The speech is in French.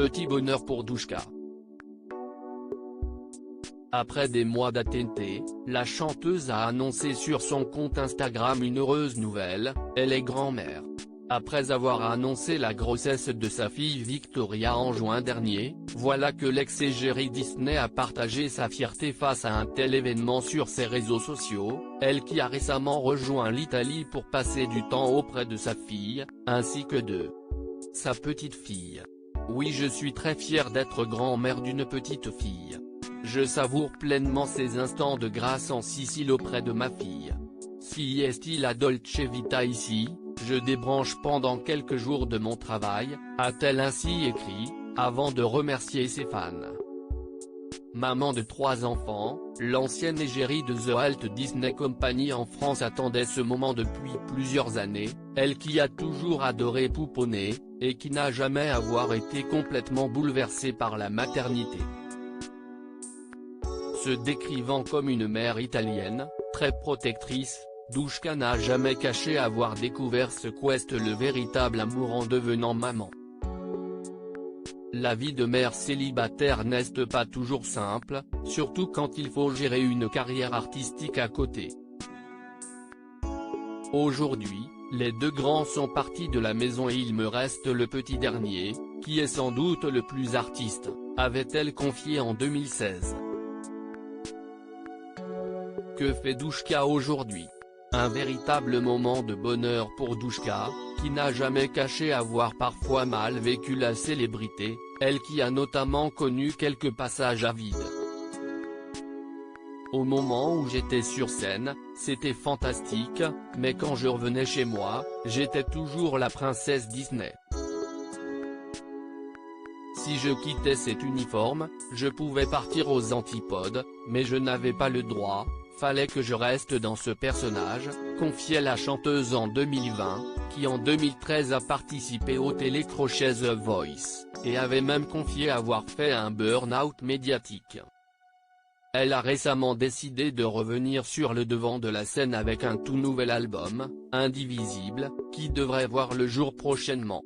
petit bonheur pour Douchka. Après des mois d'attente, la chanteuse a annoncé sur son compte Instagram une heureuse nouvelle, elle est grand-mère. Après avoir annoncé la grossesse de sa fille Victoria en juin dernier, voilà que l'ex-égérie Disney a partagé sa fierté face à un tel événement sur ses réseaux sociaux, elle qui a récemment rejoint l'Italie pour passer du temps auprès de sa fille, ainsi que de sa petite fille. Oui, je suis très fière d'être grand-mère d'une petite fille. Je savoure pleinement ces instants de grâce en Sicile auprès de ma fille. Si est-il la Dolce Vita ici, je débranche pendant quelques jours de mon travail, a-t-elle ainsi écrit, avant de remercier ses fans. Maman de 3 enfants, l'ancienne égérie de The Walt Disney Company en France attendait ce moment depuis plusieurs années, elle qui a toujours adoré pouponner, et qui n'a jamais avoir été complètement bouleversée par la maternité. Se décrivant comme une mère italienne, très protectrice, Douchka n'a jamais caché avoir découvert ce qu'est le véritable amour en devenant maman. La vie de mère célibataire n'est pas toujours simple, surtout quand il faut gérer une carrière artistique à côté. Aujourd'hui, les 2 grands sont partis de la maison et il me reste le petit dernier, qui est sans doute le plus artiste, avait-elle confié en 2016. Que fait Douchka aujourd'hui? Un véritable moment de bonheur pour Douchka, qui n'a jamais caché avoir parfois mal vécu la célébrité, elle qui a notamment connu quelques passages à vide. Au moment où j'étais sur scène, c'était fantastique, mais quand je revenais chez moi, j'étais toujours la princesse Disney. Si je quittais cet uniforme, je pouvais partir aux antipodes, mais je n'avais pas le droit, fallait que je reste dans ce personnage, confiait la chanteuse en 2020, qui en 2013 a participé au télécrochet The Voice, et avait même confié avoir fait un burn-out médiatique. Elle a récemment décidé de revenir sur le devant de la scène avec un tout nouvel album, Indivisible, qui devrait voir le jour prochainement.